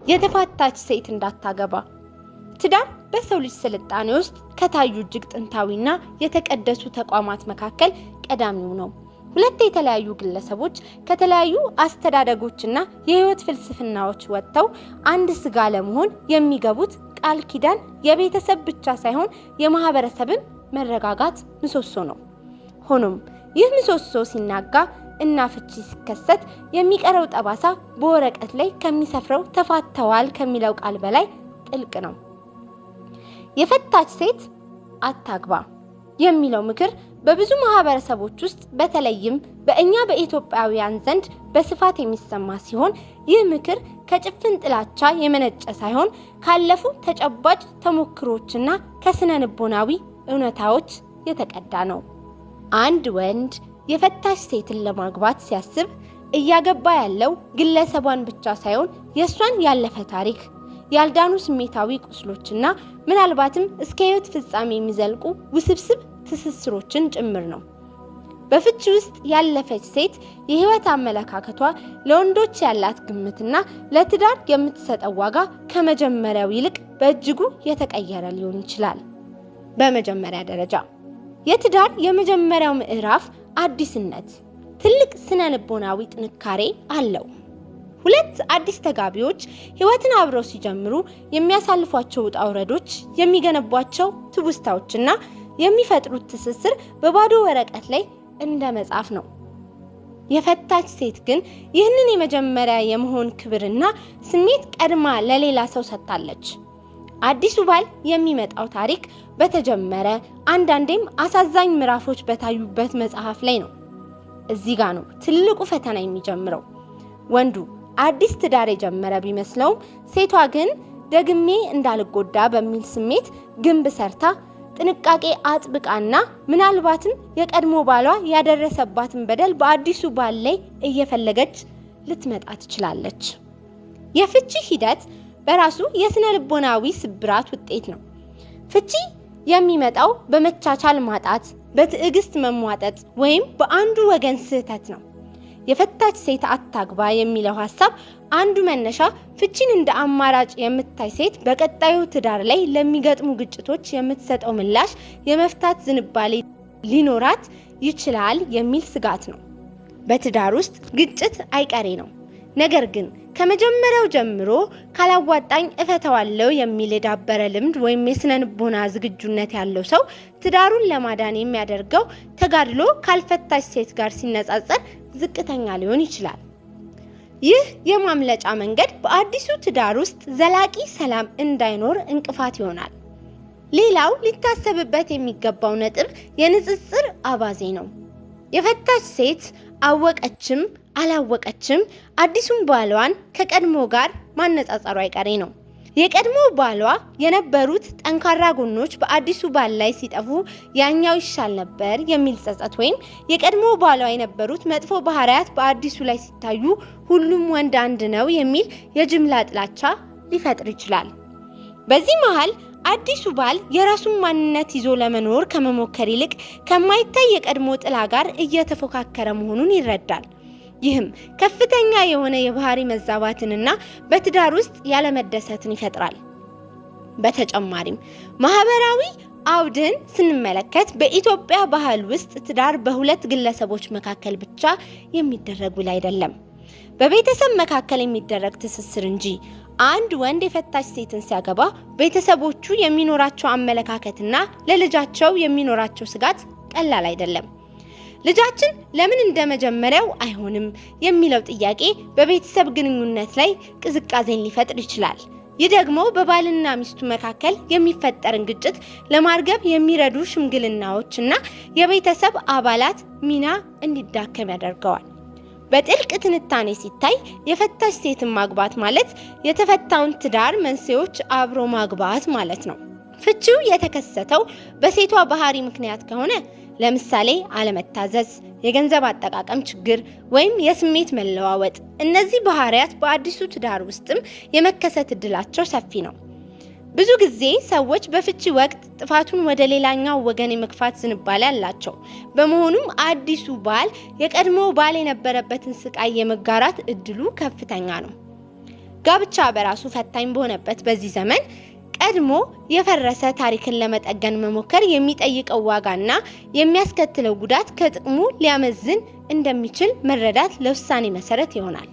የተፋታች ሴት እንዳታገባ። ትዳር በሰው ልጅ ስልጣኔ ውስጥ ከታዩ እጅግ ጥንታዊና የተቀደሱ ተቋማት መካከል ቀዳሚው ነው። ሁለት የተለያዩ ግለሰቦች ከተለያዩ አስተዳደጎችና የህይወት ፍልስፍናዎች ወጥተው አንድ ስጋ ለመሆን የሚገቡት ቃል ኪዳን የቤተሰብ ብቻ ሳይሆን የማህበረሰብን መረጋጋት ምሰሶ ነው። ሆኖም ይህ ምሰሶ ሲናጋ እና ፍቺ ሲከሰት የሚቀረው ጠባሳ በወረቀት ላይ ከሚሰፍረው ተፋተዋል ከሚለው ቃል በላይ ጥልቅ ነው። የፈታች ሴት አታግባ የሚለው ምክር በብዙ ማህበረሰቦች ውስጥ በተለይም በእኛ በኢትዮጵያውያን ዘንድ በስፋት የሚሰማ ሲሆን ይህ ምክር ከጭፍን ጥላቻ የመነጨ ሳይሆን ካለፉ ተጨባጭ ተሞክሮችና ከስነ ልቦናዊ እውነታዎች የተቀዳ ነው። አንድ ወንድ የፈታች ሴትን ለማግባት ሲያስብ እያገባ ያለው ግለሰቧን ብቻ ሳይሆን የሷን ያለፈ ታሪክ፣ ያልዳኑ ስሜታዊ ቁስሎችና ምናልባትም እስከ ህይወት ፍጻሜ የሚዘልቁ ውስብስብ ትስስሮችን ጭምር ነው። በፍቺ ውስጥ ያለፈች ሴት የህይወት አመለካከቷ፣ ለወንዶች ያላት ግምትና ለትዳር የምትሰጠው ዋጋ ከመጀመሪያው ይልቅ በእጅጉ የተቀየረ ሊሆን ይችላል። በመጀመሪያ ደረጃ የትዳር የመጀመሪያው ምዕራፍ አዲስነት ትልቅ ስነ ልቦናዊ ጥንካሬ አለው። ሁለት አዲስ ተጋቢዎች ህይወትን አብረው ሲጀምሩ የሚያሳልፏቸው ውጣ ውረዶች፣ የሚገነቧቸው ትውስታዎችና የሚፈጥሩት ትስስር በባዶ ወረቀት ላይ እንደ መጻፍ ነው። የፈታች ሴት ግን ይህንን የመጀመሪያ የመሆን ክብርና ስሜት ቀድማ ለሌላ ሰው ሰጥታለች። አዲሱ ባል የሚመጣው ታሪክ በተጀመረ አንዳንዴም አሳዛኝ ምዕራፎች በታዩበት መጽሐፍ ላይ ነው። እዚህ ጋር ነው ትልቁ ፈተና የሚጀምረው። ወንዱ አዲስ ትዳር የጀመረ ቢመስለውም ሴቷ ግን ደግሜ እንዳልጎዳ በሚል ስሜት ግንብ ሰርታ ጥንቃቄ አጥብቃና ምናልባትም የቀድሞ ባሏ ያደረሰባትን በደል በአዲሱ ባል ላይ እየፈለገች ልትመጣ ትችላለች። የፍቺ ሂደት በራሱ የስነ ልቦናዊ ስብራት ውጤት ነው። ፍቺ የሚመጣው በመቻቻል ማጣት፣ በትዕግስት መሟጠጥ ወይም በአንዱ ወገን ስህተት ነው። የፈታች ሴት አታግባ የሚለው ሐሳብ አንዱ መነሻ ፍቺን እንደ አማራጭ የምታይ ሴት በቀጣዩ ትዳር ላይ ለሚገጥሙ ግጭቶች የምትሰጠው ምላሽ የመፍታት ዝንባሌ ሊኖራት ይችላል የሚል ስጋት ነው። በትዳር ውስጥ ግጭት አይቀሬ ነው። ነገር ግን ከመጀመሪያው ጀምሮ ካላዋጣኝ እፈታዋለሁ የሚል የዳበረ ልምድ ወይም የስነ ልቦና ዝግጁነት ያለው ሰው ትዳሩን ለማዳን የሚያደርገው ተጋድሎ ካልፈታች ሴት ጋር ሲነጻጸር ዝቅተኛ ሊሆን ይችላል። ይህ የማምለጫ መንገድ በአዲሱ ትዳር ውስጥ ዘላቂ ሰላም እንዳይኖር እንቅፋት ይሆናል። ሌላው ሊታሰብበት የሚገባው ነጥብ የንጽጽር አባዜ ነው። የፈታች ሴት አወቀችም አላወቀችም አዲሱን ባሏን ከቀድሞ ጋር ማነጻጸሩ አይቀሬ ነው። የቀድሞ ባሏ የነበሩት ጠንካራ ጎኖች በአዲሱ ባል ላይ ሲጠፉ ያኛው ይሻል ነበር የሚል ጸጸት፣ ወይም የቀድሞ ባሏ የነበሩት መጥፎ ባህሪያት በአዲሱ ላይ ሲታዩ ሁሉም ወንድ አንድ ነው የሚል የጅምላ ጥላቻ ሊፈጥር ይችላል። በዚህ መሃል አዲሱ ባል የራሱን ማንነት ይዞ ለመኖር ከመሞከር ይልቅ ከማይታይ የቀድሞ ጥላ ጋር እየተፎካከረ መሆኑን ይረዳል። ይህም ከፍተኛ የሆነ የባህሪ መዛባትንና በትዳር ውስጥ ያለመደሰትን ይፈጥራል። በተጨማሪም ማህበራዊ አውድን ስንመለከት በኢትዮጵያ ባህል ውስጥ ትዳር በሁለት ግለሰቦች መካከል ብቻ የሚደረግ ውል አይደለም፣ በቤተሰብ መካከል የሚደረግ ትስስር እንጂ። አንድ ወንድ የፈታች ሴትን ሲያገባ ቤተሰቦቹ የሚኖራቸው አመለካከትና ለልጃቸው የሚኖራቸው ስጋት ቀላል አይደለም። ልጃችን ለምን እንደመጀመሪያው አይሆንም የሚለው ጥያቄ በቤተሰብ ግንኙነት ላይ ቅዝቃዜን ሊፈጥር ይችላል። ይህ ደግሞ በባልና ሚስቱ መካከል የሚፈጠርን ግጭት ለማርገብ የሚረዱ ሽምግልናዎችና የቤተሰብ አባላት ሚና እንዲዳከም ያደርገዋል። በጥልቅ ትንታኔ ሲታይ የፈታች ሴትን ማግባት ማለት የተፈታውን ትዳር መንስኤዎች አብሮ ማግባት ማለት ነው። ፍቺው የተከሰተው በሴቷ ባህሪ ምክንያት ከሆነ ለምሳሌ አለመታዘዝ፣ የገንዘብ አጠቃቀም ችግር ወይም የስሜት መለዋወጥ፣ እነዚህ ባህሪያት በአዲሱ ትዳር ውስጥም የመከሰት እድላቸው ሰፊ ነው። ብዙ ጊዜ ሰዎች በፍቺ ወቅት ጥፋቱን ወደ ሌላኛው ወገን የመግፋት ዝንባሌ አላቸው። በመሆኑም አዲሱ ባል የቀድሞ ባል የነበረበትን ስቃይ የመጋራት እድሉ ከፍተኛ ነው። ጋብቻ በራሱ ፈታኝ በሆነበት በዚህ ዘመን ቀድሞ የፈረሰ ታሪክን ለመጠገን መሞከር የሚጠይቀው ዋጋና የሚያስከትለው ጉዳት ከጥቅሙ ሊያመዝን እንደሚችል መረዳት ለውሳኔ መሰረት ይሆናል።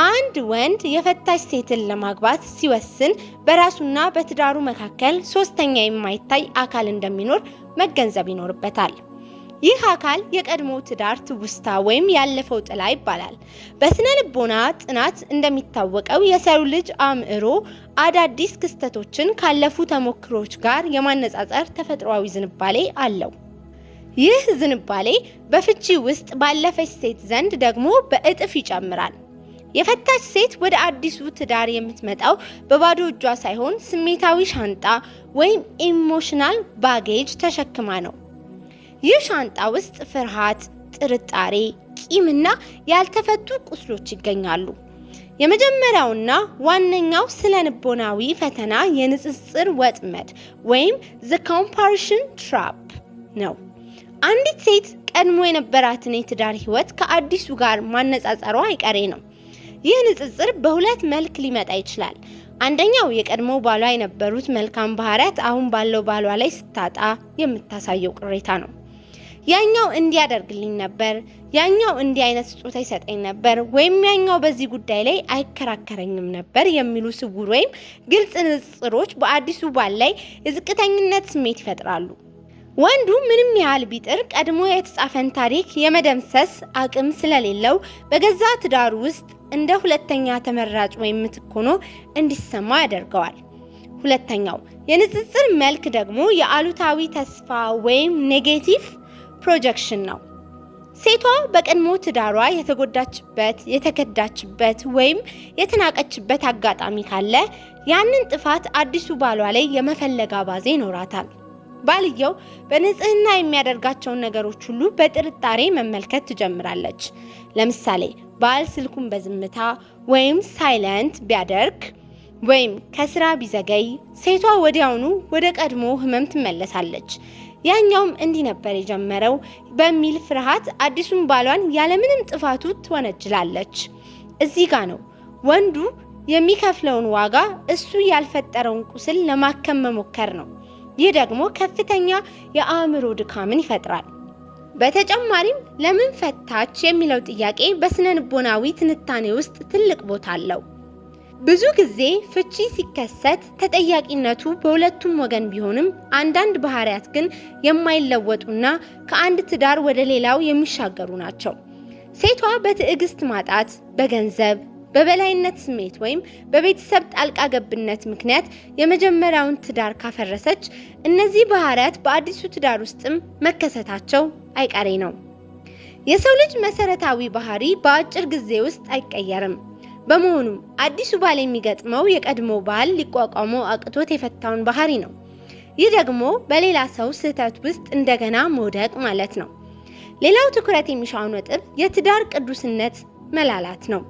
አንድ ወንድ የፈታች ሴትን ለማግባት ሲወስን በራሱና በትዳሩ መካከል ሶስተኛ የማይታይ አካል እንደሚኖር መገንዘብ ይኖርበታል። ይህ አካል የቀድሞ ትዳር ትውስታ ወይም ያለፈው ጥላ ይባላል። በስነ ልቦና ጥናት እንደሚታወቀው የሰው ልጅ አእምሮ አዳዲስ ክስተቶችን ካለፉ ተሞክሮች ጋር የማነጻጸር ተፈጥሯዊ ዝንባሌ አለው። ይህ ዝንባሌ በፍቺ ውስጥ ባለፈች ሴት ዘንድ ደግሞ በእጥፍ ይጨምራል። የፈታች ሴት ወደ አዲሱ ትዳር የምትመጣው በባዶ እጇ ሳይሆን ስሜታዊ ሻንጣ ወይም ኢሞሽናል ባጌጅ ተሸክማ ነው። ይህ ሻንጣ ውስጥ ፍርሃት፣ ጥርጣሬ፣ ቂምና ያልተፈቱ ቁስሎች ይገኛሉ። የመጀመሪያውና ዋነኛው ስነ ልቦናዊ ፈተና የንጽጽር ወጥመድ ወይም the comparison trap ነው። አንዲት ሴት ቀድሞ የነበራትን የትዳር ህይወት ከአዲሱ ጋር ማነጻጸሯ አይቀሬ ነው። ይህ ንጽጽር በሁለት መልክ ሊመጣ ይችላል። አንደኛው የቀድሞ ባሏ የነበሩት መልካም ባህሪያት አሁን ባለው ባሏ ላይ ስታጣ የምታሳየው ቅሬታ ነው። ያኛው እንዲያደርግልኝ ነበር፣ ያኛው እንዲህ አይነት ስጦታ ይሰጠኝ ነበር፣ ወይም ያኛው በዚህ ጉዳይ ላይ አይከራከረኝም ነበር የሚሉ ስውር ወይም ግልጽ ንጽጽሮች በአዲሱ ባል ላይ የዝቅተኝነት ስሜት ይፈጥራሉ። ወንዱ ምንም ያህል ቢጥር ቀድሞ የተጻፈን ታሪክ የመደምሰስ አቅም ስለሌለው በገዛ ትዳሩ ውስጥ እንደ ሁለተኛ ተመራጭ ወይም ምትክ ሆኖ እንዲሰማ ያደርገዋል። ሁለተኛው የንጽጽር መልክ ደግሞ የአሉታዊ ተስፋ ወይም ኔጌቲቭ ፕሮጀክሽን ነው። ሴቷ በቀድሞ ትዳሯ የተጎዳችበት፣ የተከዳችበት ወይም የተናቀችበት አጋጣሚ ካለ ያንን ጥፋት አዲሱ ባሏ ላይ የመፈለግ አባዜ ይኖራታል። ባልየው በንጽህና የሚያደርጋቸውን ነገሮች ሁሉ በጥርጣሬ መመልከት ትጀምራለች። ለምሳሌ ባል ስልኩን በዝምታ ወይም ሳይለንት ቢያደርግ ወይም ከስራ ቢዘገይ ሴቷ ወዲያውኑ ወደ ቀድሞ ህመም ትመለሳለች። ያኛውም እንዲህ ነበር የጀመረው በሚል ፍርሃት አዲሱን ባሏን ያለምንም ጥፋቱ ትወነጅላለች። እዚህ ጋር ነው ወንዱ የሚከፍለውን ዋጋ እሱ ያልፈጠረውን ቁስል ለማከም መሞከር ነው። ይህ ደግሞ ከፍተኛ የአእምሮ ድካምን ይፈጥራል። በተጨማሪም ለምን ፈታች የሚለው ጥያቄ በስነ ልቦናዊ ትንታኔ ውስጥ ትልቅ ቦታ አለው። ብዙ ጊዜ ፍቺ ሲከሰት ተጠያቂነቱ በሁለቱም ወገን ቢሆንም አንዳንድ ባህሪያት ግን የማይለወጡና ከአንድ ትዳር ወደ ሌላው የሚሻገሩ ናቸው። ሴቷ በትዕግስት ማጣት፣ በገንዘብ በበላይነት ስሜት ወይም በቤተሰብ ጣልቃ ገብነት ምክንያት የመጀመሪያውን ትዳር ካፈረሰች እነዚህ ባህሪያት በአዲሱ ትዳር ውስጥም መከሰታቸው አይቀሬ ነው። የሰው ልጅ መሰረታዊ ባህሪ በአጭር ጊዜ ውስጥ አይቀየርም። በመሆኑም አዲሱ ባል የሚገጥመው የቀድሞ ባል ሊቋቋመው አቅቶት የፈታውን ባህሪ ነው። ይህ ደግሞ በሌላ ሰው ስህተት ውስጥ እንደገና መውደቅ ማለት ነው። ሌላው ትኩረት የሚሻው ነጥብ የትዳር ቅዱስነት መላላት ነው።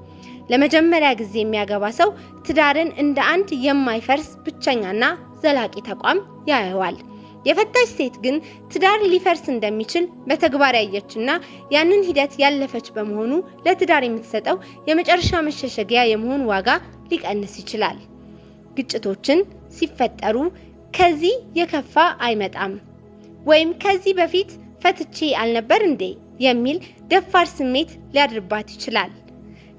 ለመጀመሪያ ጊዜ የሚያገባ ሰው ትዳርን እንደ አንድ የማይፈርስ ብቸኛና ዘላቂ ተቋም ያየዋል። የፈታች ሴት ግን ትዳር ሊፈርስ እንደሚችል በተግባር ያየችና ያንን ሂደት ያለፈች በመሆኑ ለትዳር የምትሰጠው የመጨረሻ መሸሸጊያ የመሆን ዋጋ ሊቀንስ ይችላል። ግጭቶችን ሲፈጠሩ ከዚህ የከፋ አይመጣም ወይም ከዚህ በፊት ፈትቼ አልነበር እንዴ የሚል ደፋር ስሜት ሊያድርባት ይችላል።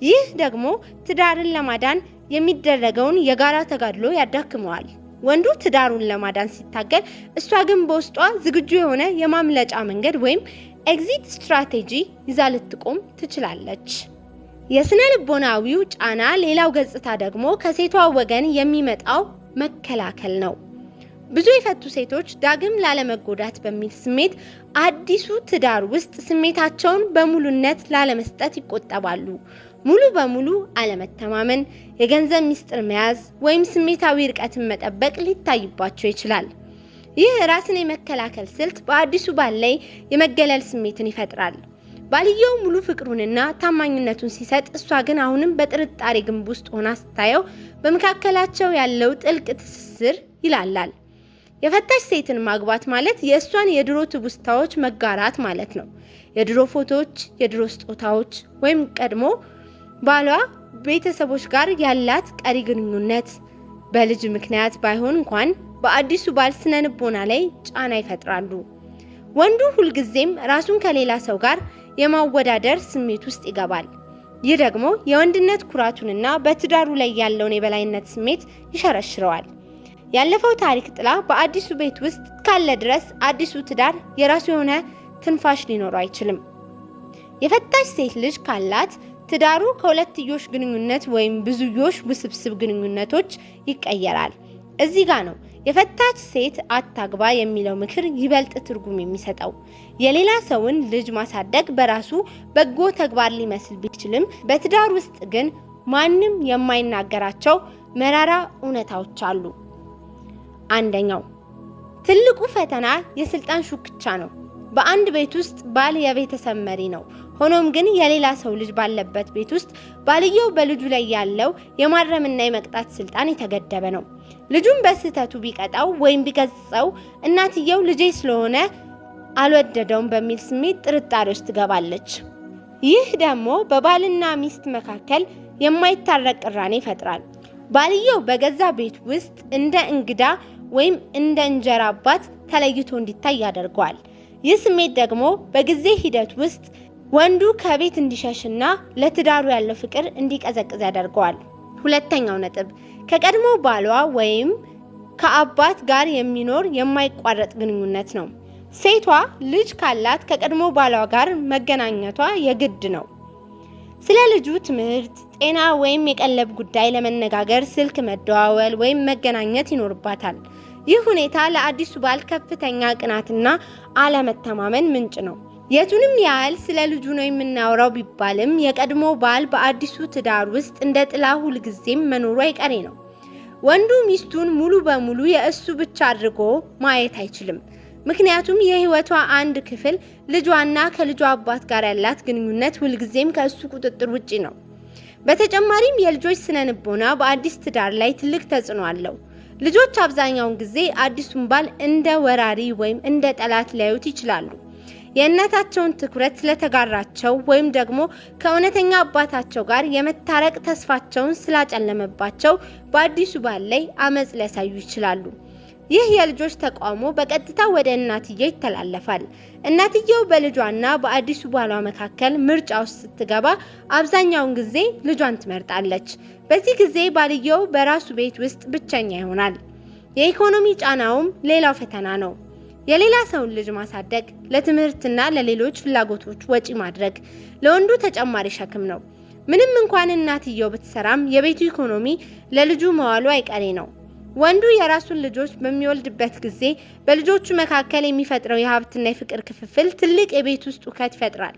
ይህ ደግሞ ትዳርን ለማዳን የሚደረገውን የጋራ ተጋድሎ ያዳክመዋል። ወንዱ ትዳሩን ለማዳን ሲታገል፣ እሷ ግን በውስጧ ዝግጁ የሆነ የማምለጫ መንገድ ወይም ኤግዚት ስትራቴጂ ይዛ ልትቆም ትችላለች። የስነ ልቦናዊው ጫና ሌላው ገጽታ ደግሞ ከሴቷ ወገን የሚመጣው መከላከል ነው። ብዙ የፈቱ ሴቶች ዳግም ላለመጎዳት በሚል ስሜት አዲሱ ትዳር ውስጥ ስሜታቸውን በሙሉነት ላለመስጠት ይቆጠባሉ። ሙሉ በሙሉ አለመተማመን፣ የገንዘብ ሚስጥር መያዝ ወይም ስሜታዊ ርቀትን መጠበቅ ሊታይባቸው ይችላል። ይህ ራስን የመከላከል ስልት በአዲሱ ባል ላይ የመገለል ስሜትን ይፈጥራል። ባልየው ሙሉ ፍቅሩንና ታማኝነቱን ሲሰጥ፣ እሷ ግን አሁንም በጥርጣሬ ግንብ ውስጥ ሆና ስታየው በመካከላቸው ያለው ጥልቅ ትስስር ይላላል። የፈታች ሴትን ማግባት ማለት የእሷን የድሮ ትውስታዎች መጋራት ማለት ነው። የድሮ ፎቶዎች፣ የድሮ ስጦታዎች ወይም ቀድሞ ባሏ ቤተሰቦች ጋር ያላት ቀሪ ግንኙነት በልጅ ምክንያት ባይሆን እንኳን በአዲሱ ባል ስነ ልቦና ላይ ጫና ይፈጥራሉ። ወንዱ ሁልጊዜም ራሱን ከሌላ ሰው ጋር የማወዳደር ስሜት ውስጥ ይገባል። ይህ ደግሞ የወንድነት ኩራቱንና በትዳሩ ላይ ያለውን የበላይነት ስሜት ይሸረሽረዋል። ያለፈው ታሪክ ጥላ በአዲሱ ቤት ውስጥ ካለ ድረስ አዲሱ ትዳር የራሱ የሆነ ትንፋሽ ሊኖረው አይችልም። የፈታች ሴት ልጅ ካላት ትዳሩ ከሁለትዮሽ ግንኙነት ወይም ብዙዮሽ ውስብስብ ግንኙነቶች ይቀየራል። እዚህ ጋር ነው የፈታች ሴት አታግባ የሚለው ምክር ይበልጥ ትርጉም የሚሰጠው። የሌላ ሰውን ልጅ ማሳደግ በራሱ በጎ ተግባር ሊመስል ቢችልም በትዳር ውስጥ ግን ማንም የማይናገራቸው መራራ እውነታዎች አሉ። አንደኛው ትልቁ ፈተና የስልጣን ሹክቻ ነው። በአንድ ቤት ውስጥ ባል የቤተሰብ መሪ ነው። ሆኖም ግን የሌላ ሰው ልጅ ባለበት ቤት ውስጥ ባልየው በልጁ ላይ ያለው የማረምና የመቅጣት ስልጣን የተገደበ ነው። ልጁን በስህተቱ ቢቀጣው ወይም ቢገስጸው እናትየው ልጄ ስለሆነ አልወደደውም በሚል ስሜት ጥርጣሬ ውስጥ ትገባለች። ይህ ደግሞ በባልና ሚስት መካከል የማይታረቅ ቅራኔ ይፈጥራል። ባልየው በገዛ ቤት ውስጥ እንደ እንግዳ ወይም እንደ እንጀራ አባት ተለይቶ እንዲታይ ያደርገዋል። ይህ ስሜት ደግሞ በጊዜ ሂደት ውስጥ ወንዱ ከቤት እንዲሸሽና ለትዳሩ ያለው ፍቅር እንዲቀዘቅዝ ያደርገዋል። ሁለተኛው ነጥብ ከቀድሞ ባሏ ወይም ከአባት ጋር የሚኖር የማይቋረጥ ግንኙነት ነው። ሴቷ ልጅ ካላት ከቀድሞ ባሏ ጋር መገናኘቷ የግድ ነው። ስለ ልጁ ትምህርት፣ ጤና ወይም የቀለብ ጉዳይ ለመነጋገር ስልክ መደዋወል ወይም መገናኘት ይኖርባታል። ይህ ሁኔታ ለአዲሱ ባል ከፍተኛ ቅናትና አለመተማመን ምንጭ ነው። የቱንም ያህል ስለ ልጁ ነው የምናወራው ቢባልም የቀድሞ ባል በአዲሱ ትዳር ውስጥ እንደ ጥላ ሁልጊዜም መኖሩ አይቀሬ ነው። ወንዱ ሚስቱን ሙሉ በሙሉ የእሱ ብቻ አድርጎ ማየት አይችልም። ምክንያቱም የህይወቷ አንድ ክፍል ልጇና ከልጇ አባት ጋር ያላት ግንኙነት ሁልጊዜም ከእሱ ቁጥጥር ውጪ ነው። በተጨማሪም የልጆች ስነ ልቦና በአዲስ ትዳር ላይ ትልቅ ተጽዕኖ አለው። ልጆች አብዛኛውን ጊዜ አዲሱን ባል እንደ ወራሪ ወይም እንደ ጠላት ሊያዩት ይችላሉ። የእናታቸውን ትኩረት ስለተጋራቸው ወይም ደግሞ ከእውነተኛ አባታቸው ጋር የመታረቅ ተስፋቸውን ስላጨለመባቸው በአዲሱ ባል ላይ አመጽ ሊያሳዩ ይችላሉ። ይህ የልጆች ተቃውሞ በቀጥታ ወደ እናትየው ይተላለፋል። እናትየው በልጇና በአዲሱ ባሏ መካከል ምርጫ ውስጥ ስትገባ አብዛኛውን ጊዜ ልጇን ትመርጣለች። በዚህ ጊዜ ባልየው በራሱ ቤት ውስጥ ብቸኛ ይሆናል። የኢኮኖሚ ጫናውም ሌላው ፈተና ነው። የሌላ ሰውን ልጅ ማሳደግ፣ ለትምህርትና ለሌሎች ፍላጎቶች ወጪ ማድረግ ለወንዱ ተጨማሪ ሸክም ነው። ምንም እንኳን እናትየው ብትሰራም የቤቱ ኢኮኖሚ ለልጁ መዋሉ አይቀሬ ነው። ወንዱ የራሱን ልጆች በሚወልድበት ጊዜ በልጆቹ መካከል የሚፈጥረው የሀብትና የፍቅር ክፍፍል ትልቅ የቤት ውስጥ ውከት ይፈጥራል።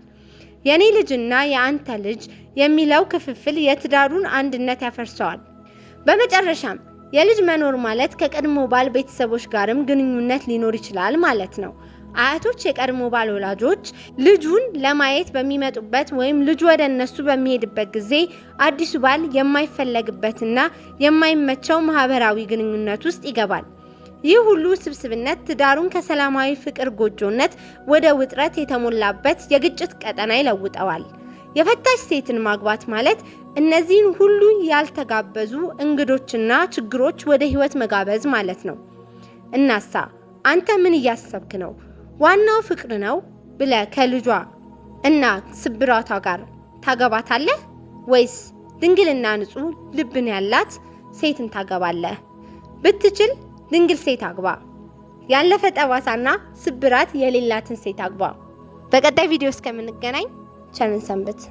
የኔ ልጅና የአንተ ልጅ የሚለው ክፍፍል የትዳሩን አንድነት ያፈርሰዋል። በመጨረሻም የልጅ መኖር ማለት ከቀድሞ ባል ቤተሰቦች ጋርም ግንኙነት ሊኖር ይችላል ማለት ነው። አያቶች የቀድሞ ባል ወላጆች ልጁን ለማየት በሚመጡበት ወይም ልጁ ወደ እነሱ በሚሄድበት ጊዜ አዲሱ ባል የማይፈለግበትና የማይመቸው ማህበራዊ ግንኙነት ውስጥ ይገባል። ይህ ሁሉ ስብስብነት ትዳሩን ከሰላማዊ ፍቅር ጎጆነት ወደ ውጥረት የተሞላበት የግጭት ቀጠና ይለውጠዋል። የፈታች ሴትን ማግባት ማለት እነዚህን ሁሉ ያልተጋበዙ እንግዶችና ችግሮች ወደ ህይወት መጋበዝ ማለት ነው። እናሳ አንተ ምን እያሰብክ ነው? ዋናው ፍቅር ነው ብለህ ከልጇ እና ስብራቷ ጋር ታገባታለህ ወይስ ድንግልና ንጹህ ልብን ያላት ሴትን ታገባለህ? ብትችል ድንግል ሴት አግባ። ያለፈ ጠባሳና ስብራት የሌላትን ሴት አግባ። በቀጣይ ቪዲዮ እስከምንገናኝ ቸርን ሰንብት።